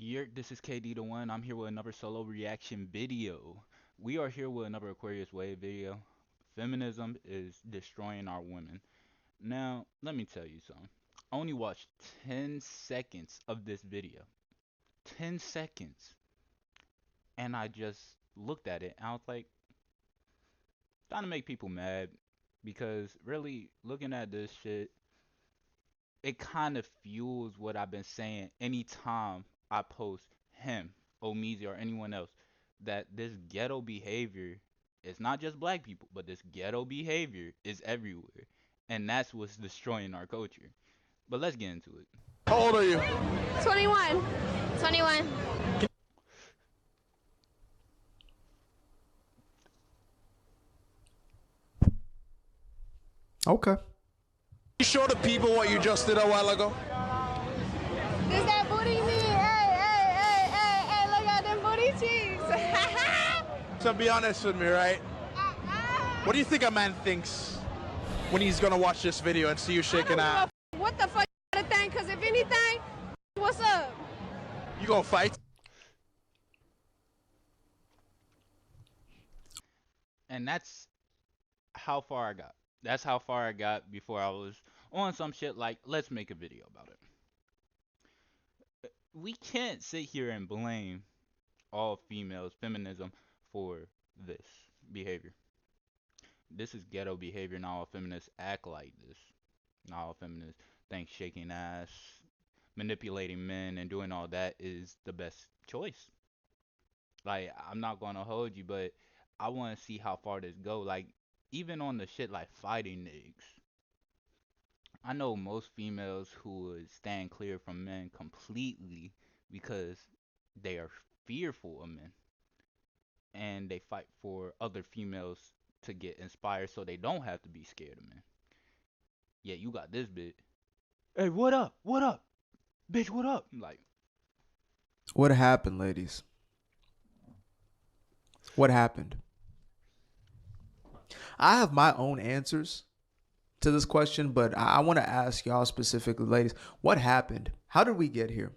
This is KD the One. I'm here with another solo reaction video. We are here with another Aquarius Wave video. Feminism is destroying our women. Now, let me tell you something. I only watched 10 seconds of this video. 10 seconds. And I just looked at it and I was like, trying to make people mad. Because really, looking at this shit, it kind of fuels what I've been saying anytime I post him, Omizi, or anyone else, that this ghetto behavior is not just black people, but this ghetto behavior is everywhere. And that's what's destroying our culture. But let's get into it. How old are you? 21. 21. Okay. You show the people what you just did a while ago? This that booty meat. Hey, look at them booty cheeks. So be honest with me, right? What do you think a man thinks when he's gonna watch this video and see you shaking ass? What the fuck you gotta think? Cause if anything, what's up? You gonna fight? And that's how far I got. That's how far I got before I was on some shit like, let's make a video about it. We can't sit here and blame all females, feminism, for this behavior. This is ghetto behavior. Not all feminists act like this. Not all feminists think shaking ass, manipulating men, and doing all that is the best choice. Like, I'm not gonna hold you, but I want to see how far this go. Like, even on the shit like fighting niggas. I know most females who would stand clear from men completely because they are fearful of men and they fight for other females to get inspired so they don't have to be scared of men. Yeah, you got this bit. Hey, what up? What up? Bitch, what up? Like, what happened, ladies? What happened? I have my own answers to this question, but I want to ask y'all specifically, ladies, what happened? How did we get here?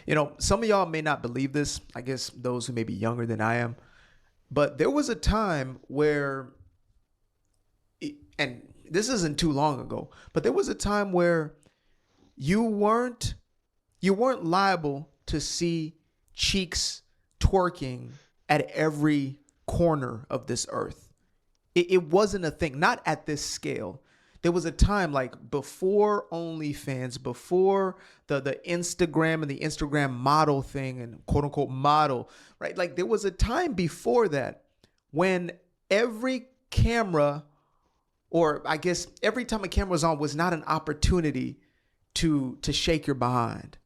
You know, some of y'all may not believe this, I guess those who may be younger than I am, but there was a time where, and this isn't too long ago, but there was a time where you weren't liable to see cheeks twerking at every corner of this earth. It wasn't a thing, not at this scale. There was a time like before OnlyFans, before the Instagram and the Instagram model thing and quote unquote model, right? Like there was a time before that when every camera, or I guess every time a camera was on, was not an opportunity to shake your behind.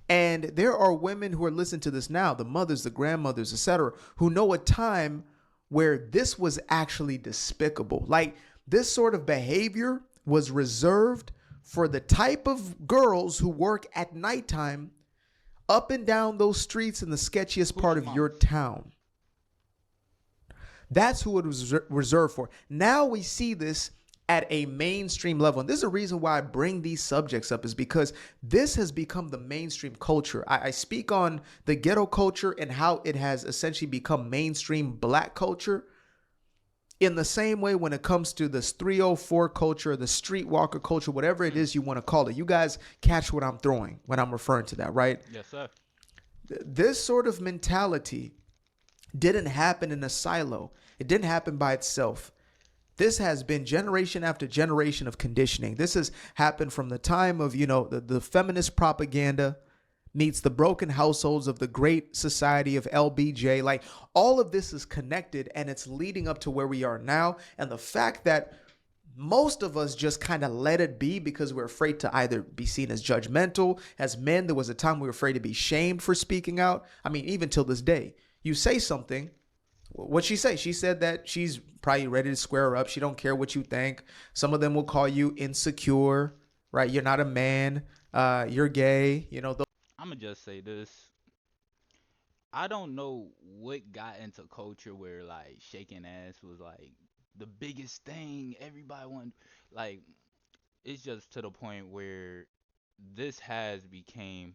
And there are women who are listening to this now, the mothers, the grandmothers, etc., who know a time where this was actually despicable. Like this sort of behavior was reserved for the type of girls who work at nighttime up and down those streets in the sketchiest part of your town. That's who it was reserved for. Now we see this at a mainstream level. And this is the reason why I bring these subjects up, is because this has become the mainstream culture. I speak on the ghetto culture and how it has essentially become mainstream black culture. In the same way when it comes to this 304 culture, the streetwalker culture, whatever it is you want to call it. You guys catch what I'm throwing when I'm referring to that, right? yes, sir. This sort of mentality didn't happen in a silo. It didn't happen by itself. This has been generation after generation of conditioning. This has happened from the time of, the feminist propaganda meets the broken households of the great society of LBJ. Like all of this is connected and it's leading up to where we are now. And the fact that most of us just kind of let it be because we're afraid to either be seen as judgmental. As men, there was a time we were afraid to be shamed for speaking out. I mean, even till this day, you say something. What'd she say? She said that she's probably ready to square up. She don't care what you think. Some of them will call you insecure, right? You're not a man. You're gay. I'm gonna just say this. I don't know what got into culture where like shaking ass was like the biggest thing everybody wanted. Like, it's just to the point where this has became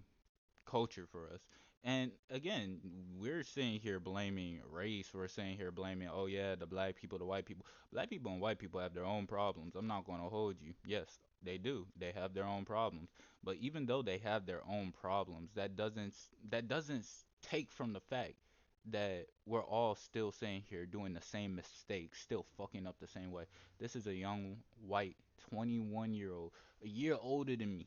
culture for us. And again, we're sitting here blaming race. We're sitting here blaming, oh yeah, the black people, the white people. Black people and white people have their own problems. I'm not going to hold you. Yes, they do. They have their own problems. But even though they have their own problems, that doesn't take from the fact that we're all still sitting here doing the same mistakes, still fucking up the same way. This is a young white 21-year-old, a year older than me.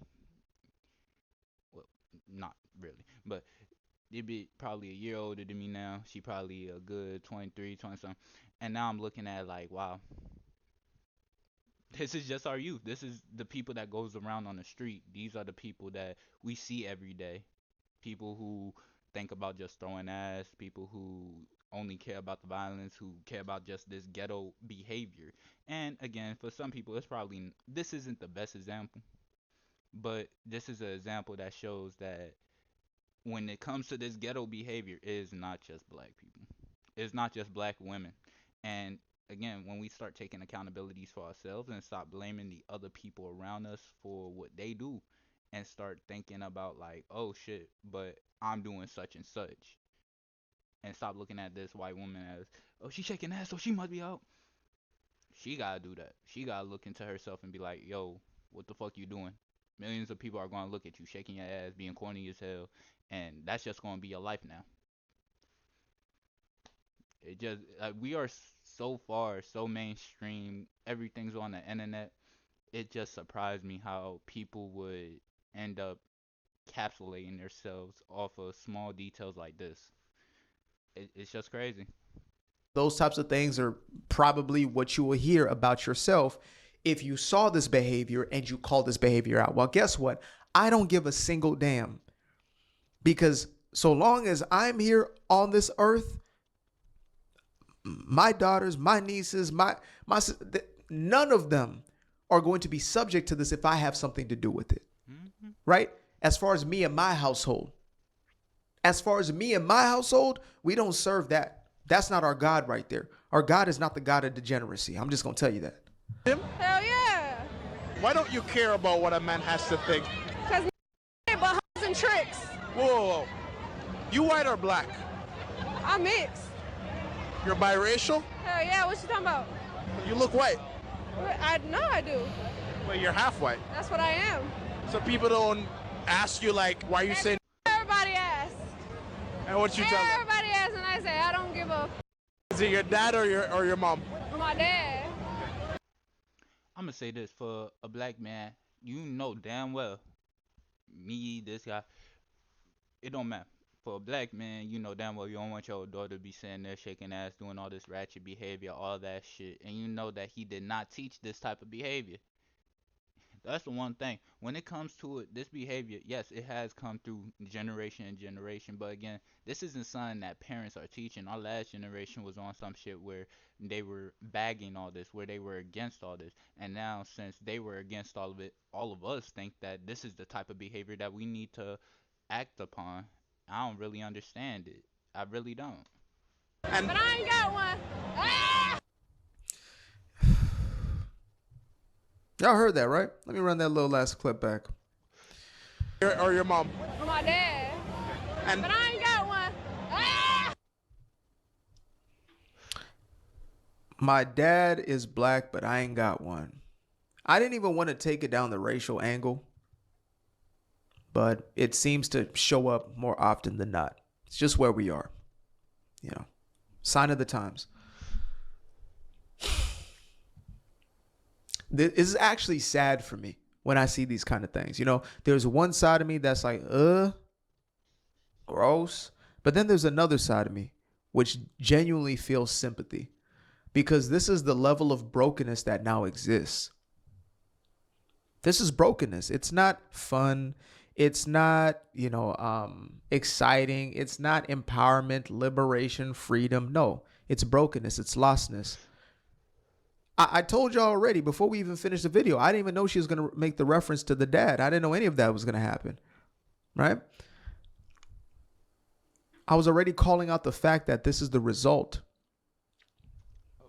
Well, not really, but they be probably a year older than me now. She probably a good 23, 20 something. And now I'm looking at like, wow, this is just our youth. This is the people that goes around on the street. These are the people that we see every day. People who think about just throwing ass, people who only care about the violence, who care about just this ghetto behavior. And again, for some people, it's probably this isn't the best example, but this is an example that shows that when it comes to this ghetto behavior, it is not just black people. It's not just black women. And again, when we start taking accountabilities for ourselves and stop blaming the other people around us for what they do and start thinking about like, oh shit, but I'm doing such and such. And stop looking at this white woman as, oh, she's shaking ass, so she must be out. She gotta do that. She gotta look into herself and be like, yo, what the fuck you doing? Millions of people are gonna look at you shaking your ass, being corny as hell, and that's just gonna be your life now. It just we are so far, so mainstream. Everything's on the internet. It just surprised me how people would end up capsulating themselves off of small details like this. It's just crazy. Those types of things are probably what you will hear about yourself if you saw this behavior and you call this behavior out. Well, guess what? I don't give a single damn, because so long as I'm here on this earth, my daughters, my nieces, my none of them are going to be subject to this if I have something to do with it. Hmm. Right? As far as me and my household, we don't serve that. That's not our God right there. Our God is not the God of degeneracy. I'm just going to tell you that. Him? Hell yeah. Why don't you care about what a man has to think? Because but hoes and tricks. Whoa, whoa, whoa. You white or black? I'm mixed. You're biracial? Hell yeah, what you talking about? You look white. I know I do. But you're half white. That's what I am. So people don't ask you like, why are you saying? Everybody asks. And what you tell them? Everybody asks, and I say, I don't give a Is it your dad or your mom? my dad. I'm gonna say this for a black man, you know damn well, me, this guy, it don't matter. For a black man, you know damn well you don't want your daughter to be sitting there shaking ass, doing all this ratchet behavior, all that shit, and you know that he did not teach this type of behavior. That's the one thing. When it comes to it, this behavior, yes, it has come through generation and generation. But again, this isn't something that parents are teaching. Our last generation was on some shit where they were bagging all this, where they were against all this. And now, since they were against all of it, all of us think that this is the type of behavior that we need to act upon. I don't really understand it. I really don't. And But I ain't got one. Ah! Y'all heard that, right? Let me run that little last clip back. your mom. My dad. And But I ain't got one. Ah! My dad is black, but I ain't got one. I didn't even want to take it down the racial angle, but it seems to show up more often than not. It's just where we are. You know, sign of the times. This is actually sad for me when I see these kind of things. You know, there's one side of me that's like, gross. But then there's another side of me which genuinely feels sympathy, because this is the level of brokenness that now exists. This is brokenness. It's not fun. It's not, exciting. It's not empowerment, liberation, freedom. No, it's brokenness. It's lostness. I told y'all already before we even finished the video, I didn't even know she was going to make the reference to the dad. I didn't know any of that was going to happen. Right? I was already calling out the fact that this is the result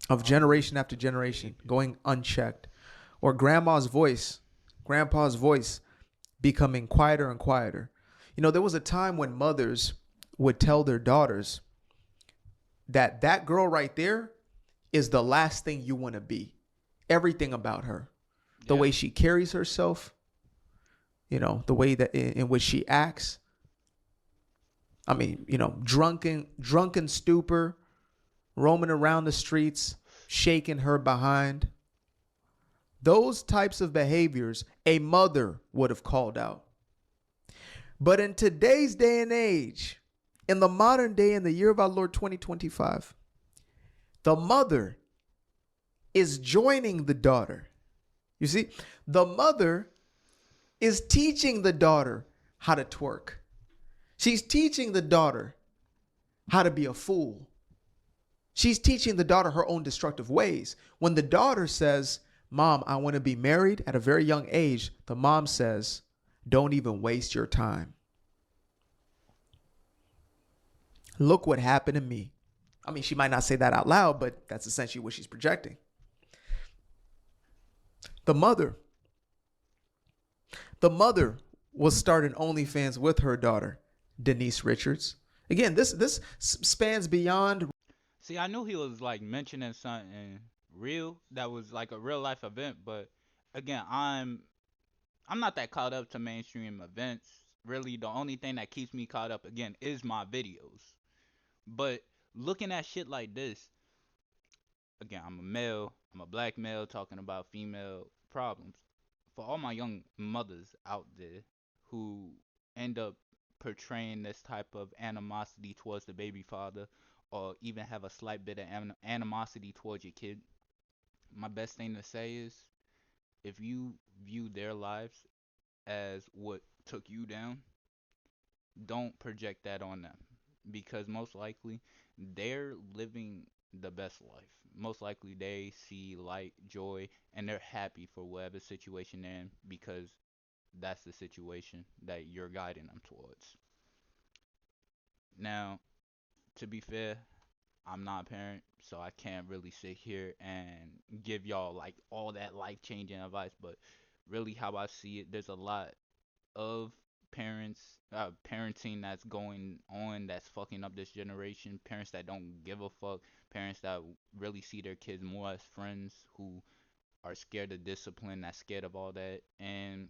of generation after generation going unchecked, or grandpa's voice becoming quieter and quieter. You know, there was a time when mothers would tell their daughters that that girl right there is the last thing you want to be. Everything about her, the Yeah. way she carries herself, the way that in which she acts. I mean, drunken stupor, roaming around the streets, shaking her behind. Those types of behaviors a mother would have called out. But in today's day and age, in the modern day, in the year of our Lord 2025, the mother is joining the daughter. You see, the mother is teaching the daughter how to twerk. She's teaching the daughter how to be a fool. She's teaching the daughter her own destructive ways. When the daughter says, Mom, I want to be married at a very young age, the mom says, don't even waste your time. Look what happened to me. I mean, she might not say that out loud, but that's essentially what she's projecting. The mother was starting OnlyFans with her daughter, Denise Richards. Again, this spans beyond. See, I knew he was like mentioning something real that was like a real life event, but again, I'm not that caught up to mainstream events. Really, the only thing that keeps me caught up again is my videos. But looking at shit like this, again, I'm a male, I'm a black male talking about female problems. For all my young mothers out there who end up portraying this type of animosity towards the baby father or even have a slight bit of animosity towards your kid, my best thing to say is if you view their lives as what took you down, don't project that on them because most likely they're living the best life. Most likely they see light, joy, and they're happy for whatever situation they're in because that's the situation that you're guiding them towards. Now, to be fair, I'm not a parent, so I can't really sit here and give y'all like all that life changing advice, but really how I see it, there's a lot of parenting that's going on that's fucking up this generation. Parents that don't give a fuck. Parents that really see their kids more as friends who are scared of discipline, that's scared of all that. And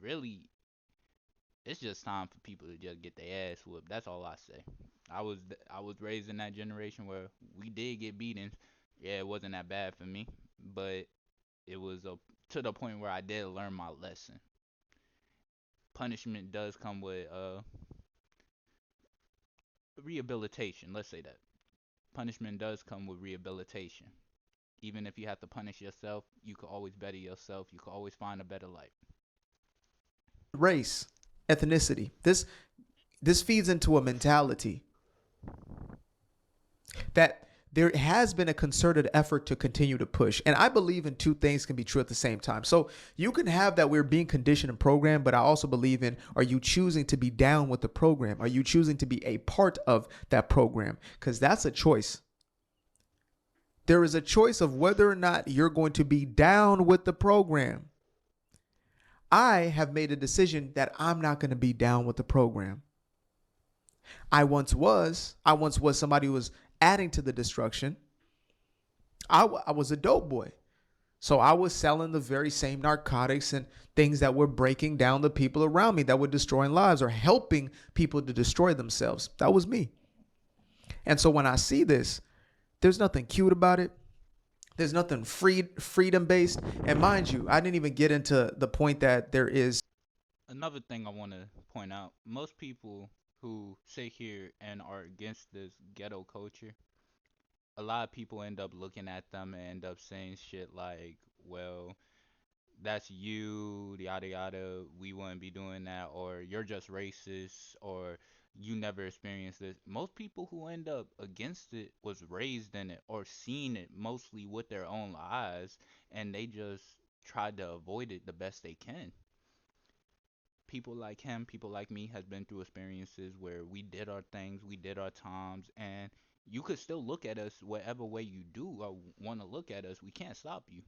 really, it's just time for people to just get their ass whooped. That's all I say. I was raised in that generation where we did get beaten. Yeah, it wasn't that bad for me, but it was to the point where I did learn my lesson. Punishment does come with rehabilitation. Let's say that punishment does come with rehabilitation. Even if you have to punish yourself, you could always better yourself. You could always find a better life. Race, ethnicity. This feeds into a mentality that there has been a concerted effort to continue to push. And I believe in two things can be true at the same time. So you can have that we're being conditioned and programmed, but I also believe in, are you choosing to be down with the program? Are you choosing to be a part of that program? Because that's a choice. There is a choice of whether or not you're going to be down with the program. I have made a decision that I'm not going to be down with the program. I once was somebody who was adding to the destruction. I was a dope boy. So I was selling the very same narcotics and things that were breaking down the people around me, that were destroying lives or helping people to destroy themselves. That was me. And so when I see this, there's nothing cute about it. There's nothing freedom based. And mind you, I didn't even get into the point that there is. Another thing I want to point out, most people who sit here and are against this ghetto culture, a lot of people end up looking at them and end up saying shit like, well, that's you, yada yada, we wouldn't be doing that, or you're just racist, or you never experienced this. Most people who end up against it was raised in it or seen it mostly with their own eyes, and they just tried to avoid it the best they can. People like him, people like me, has been through experiences where we did our things, we did our times, and you could still look at us whatever way you do or want to look at us. We can't stop you.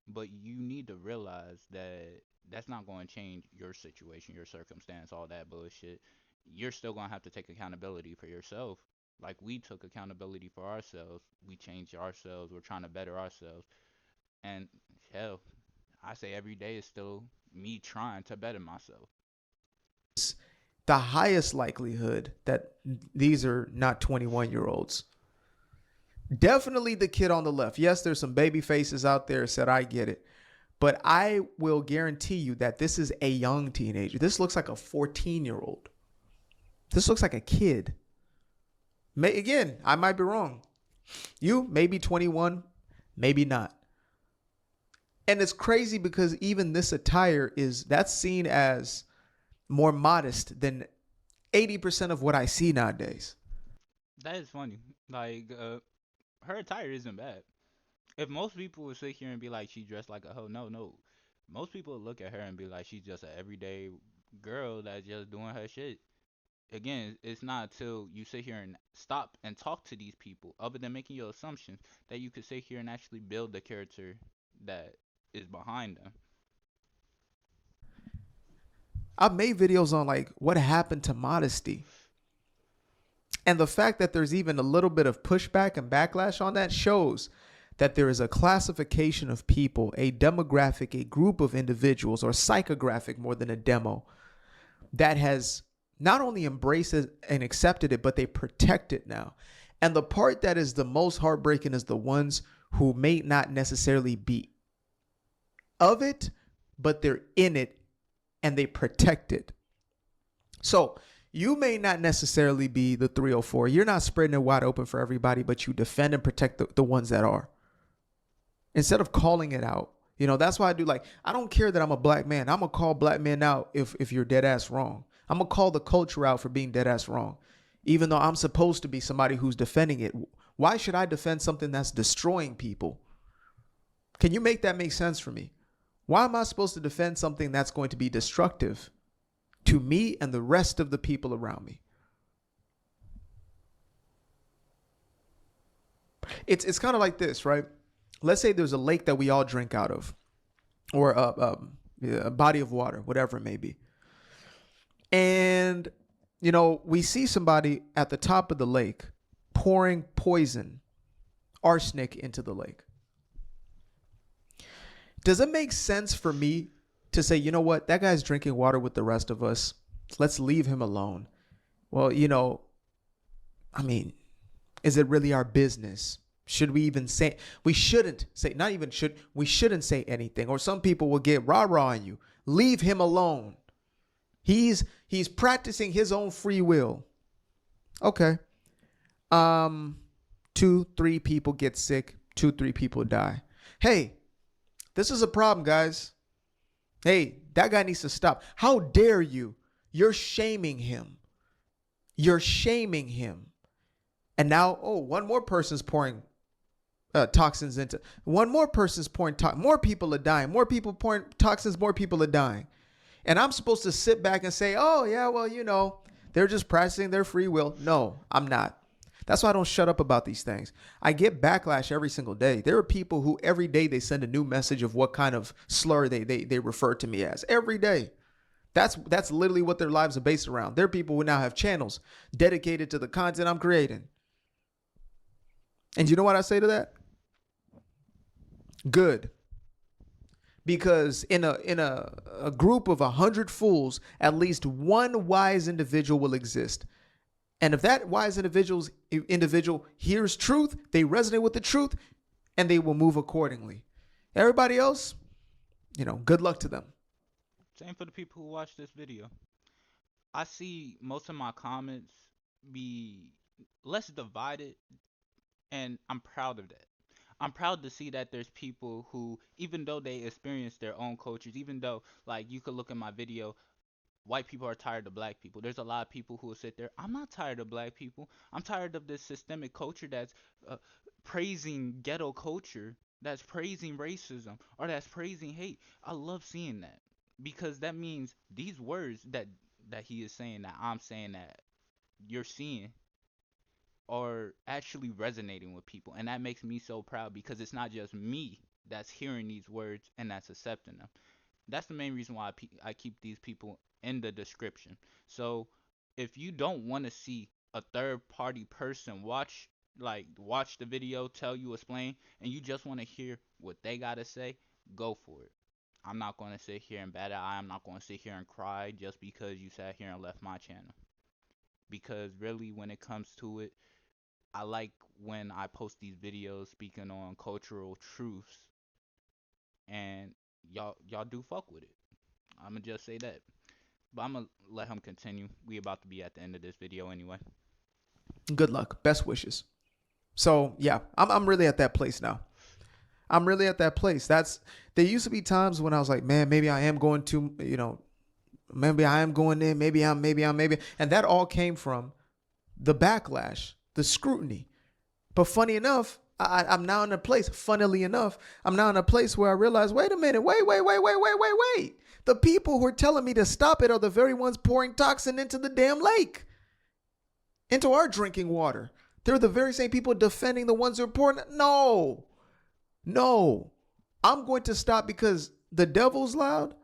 But you need to realize that that's not going to change your situation, your circumstance, all that bullshit. You're still going to have to take accountability for yourself. Like we took accountability for ourselves. We changed ourselves. We're trying to better ourselves. And hell, I say every day is still me trying to better myself. The highest likelihood that these are not 21-year-olds. Definitely the kid on the left. Yes, there's some baby faces out there said I get it. But I will guarantee you that this is a young teenager. This looks like a 14-year-old. This looks like a kid. Again, I might be wrong. You may be 21, maybe not. And it's crazy because even this attire that's seen as more modest than 80% of what I see nowadays. That is funny. Like, her attire isn't bad. If most people would sit here and be like, she dressed like a hoe, no, no. Most people would look at her and be like, she's just an everyday girl that's just doing her shit. Again, it's not until you sit here and stop and talk to these people, other than making your assumptions, that you could sit here and actually build the character that is behind them. I've made videos on like what happened to modesty. And the fact that there's even a little bit of pushback and backlash on that shows that there is a classification of people, a demographic, a group of individuals, or psychographic more than a demo, that has not only embraced it and accepted it, but they protect it now. And the part that is the most heartbreaking is the ones who may not necessarily be of it, but they're in it and they protect it. So you may not necessarily be the 304. You're not spreading it wide open for everybody, but you defend and protect the ones that are. Instead of calling it out. That's why I do, like, I don't care that I'm a black man. I'm going to call black men out if you're dead ass wrong. I'm going to call the culture out for being dead ass wrong. Even though I'm supposed to be somebody who's defending it. Why should I defend something that's destroying people? Can you make that make sense for me? Why am I supposed to defend something that's going to be destructive to me and the rest of the people around me? It's kind of like this, right? Let's say there's a lake that we all drink out of, or a body of water, whatever it may be. And, we see somebody at the top of the lake pouring poison, arsenic into the lake. Does it make sense for me to say, you know what, that guy's drinking water with the rest of us. Let's leave him alone. Well, is it really our business? Should we even say, we shouldn't say, not even should, we shouldn't say anything. Or some people will get rah-rah on you. Leave him alone. He's practicing his own free will. Okay. 2-3 people get sick. 2-3 people die. Hey, this is a problem, guys. Hey, that guy needs to stop. How dare you? You're shaming him. You're shaming him. And now, one more person's pouring toxins into. One more person's pouring more people are dying. More people pouring toxins, more people are dying. And I'm supposed to sit back and say, oh, yeah, well, they're just practicing their free will. No, I'm not. That's why I don't shut up about these things. I get backlash every single day. There are people who every day they send a new message of what kind of slur they refer to me as every day. That's literally what their lives are based around. There are people who now have channels dedicated to the content I'm creating. And you know what I say to that? Good. Because in a group of 100 fools, at least one wise individual will exist. And if that wise individual hears truth, they resonate with the truth, and they will move accordingly. Everybody else, good luck to them. Same for the people who watch this video. I see most of my comments be less divided, and I'm proud of that. I'm proud to see that there's people who, even though they experience their own cultures, even though, like, you could look at my video, white people are tired of black people. There's a lot of people who will sit there. I'm not tired of black people. I'm tired of this systemic culture that's praising ghetto culture, that's praising racism, or that's praising hate. I love seeing that because that means these words that he is saying, that I'm saying, that you're seeing, are actually resonating with people, and that makes me so proud because it's not just me that's hearing these words and that's accepting them. That's the main reason why I keep these people in the description. So if you don't want to see a third party person watch the video, tell you, explain, and you just want to hear what they gotta say, go for it. I'm not gonna sit here and bat an eye. I'm not gonna sit here and cry just because you sat here and left my channel. Because really, when it comes to it, I like when I post these videos speaking on cultural truths, and y'all do fuck with it. I'ma just say that. But I'm gonna let him continue. We about to be at the end of this video anyway. Good luck. Best wishes. So yeah, I'm really at that place now. I'm really at that place. There used to be times when I was like, man, maybe I am going to, maybe I am going in, maybe, and that all came from the backlash, the scrutiny. But funny enough, I'm now in a place, funnily enough, I'm now in a place where I realize, wait a minute, wait. The people who are telling me to stop it are the very ones pouring toxin into the damn lake, into our drinking water. They're the very same people defending the ones who are pouring. No. I'm going to stop because the devil's loud?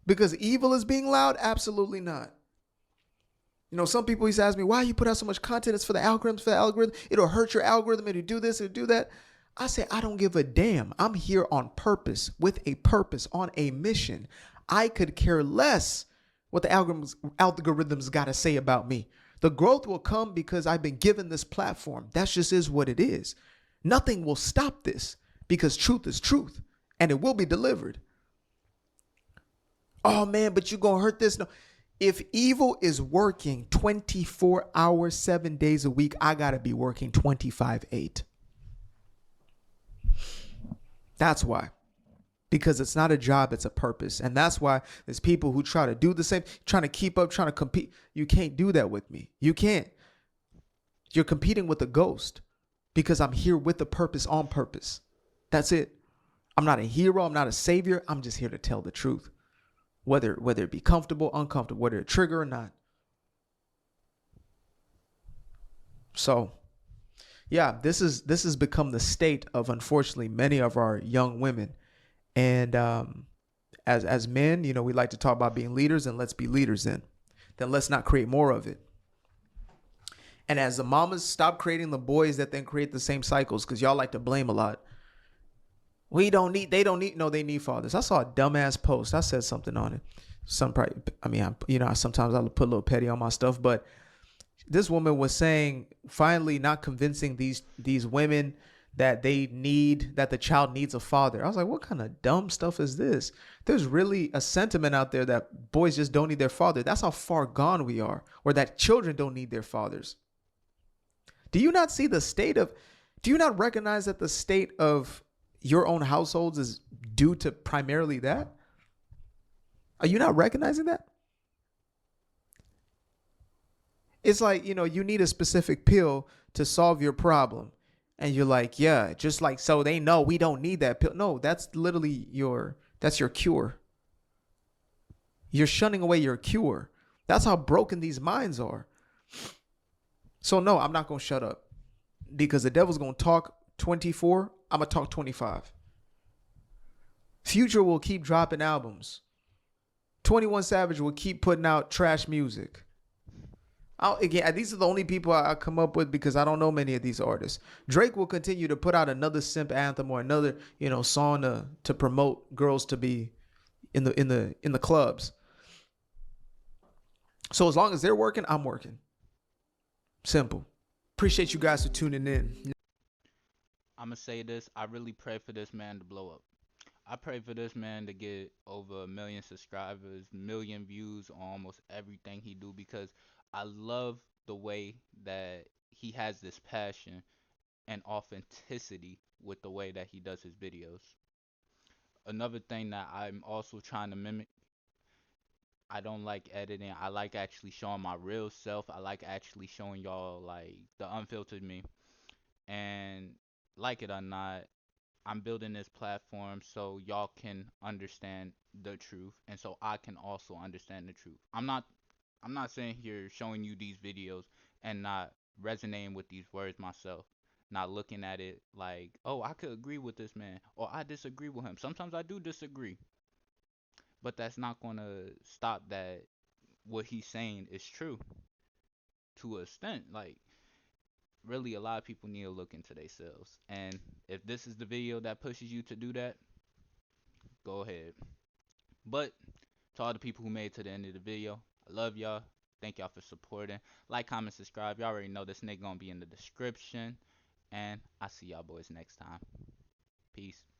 Because evil is being loud? Absolutely not. Some people used to ask me, why you put out so much content? It's for the algorithm, It'll hurt your algorithm. It'll do this, it'll do that. I say, I don't give a damn. I'm here on purpose, with a purpose, on a mission. I could care less what the algorithms got to say about me. The growth will come because I've been given this platform. That just is what it is. Nothing will stop this because truth is truth and it will be delivered. Oh man, but you're going to hurt this. No. If evil is working 24 hours, 7 days a week, I got to be working 25/8. That's why. Because it's not a job, it's a purpose. And that's why there's people who try to do the same, trying to keep up, trying to compete. You can't do that with me. You can't. You're competing with a ghost because I'm here with a purpose, on purpose. That's it. I'm not a hero. I'm not a savior. I'm just here to tell the truth. Whether it be comfortable, uncomfortable, whether it trigger or not. So, yeah, this has become the state of, unfortunately, many of our young women. And as men, we like to talk about being leaders, and let's be leaders then let's not create more of it. And as the mamas stop creating the boys that then create the same cycles, because y'all like to blame a lot. They don't need fathers. I saw a dumbass post. I said something on it. Sometimes I put a little petty on my stuff, but this woman was saying, finally not convincing these women that the child needs a father. I was like, what kind of dumb stuff is this? There's really a sentiment out there that boys just don't need their father. That's how far gone we are, or that children don't need their fathers. Do you not recognize that the state of your own households is due to primarily that? Are you not recognizing that? It's like, you need a specific pill to solve your problem. And you're like, yeah, just like, so they know we don't need that pill. No, that's literally that's your cure. You're shunning away your cure. That's how broken these minds are. So no, I'm not going to shut up, because the devil's going to talk 24. I'm going to talk 25. Future will keep dropping albums. 21 Savage will keep putting out trash music. These are the only people I come up with because I don't know many of these artists. Drake will continue to put out another simp anthem or another, song to promote girls to be in the clubs. So as long as they're working, I'm working. Simple. Appreciate you guys for tuning in. I'm gonna say this. I really pray for this man to blow up. I pray for this man to get over 1 million subscribers, 1 million views on almost everything he do, because I love the way that he has this passion and authenticity with the way that he does his videos. Another thing that I'm also trying to mimic, I don't like editing. I like actually showing my real self. I like actually showing y'all like the unfiltered me. And like it or not, I'm building this platform so y'all can understand the truth, and so I can also understand the truth. I'm not saying here showing you these videos and not resonating with these words myself. not looking at it like, oh, I could agree with this man or I disagree with him. Sometimes I do disagree, but that's not going to stop that what he's saying is true to a extent. Like, really, a lot of people need to look into themselves. And if this is the video that pushes you to do that, go ahead. But to all the people who made it to the end of the video, I love y'all. Thank y'all for supporting. Like, comment, subscribe. Y'all already know this nigga gonna be in the description. And I see y'all boys next time. Peace.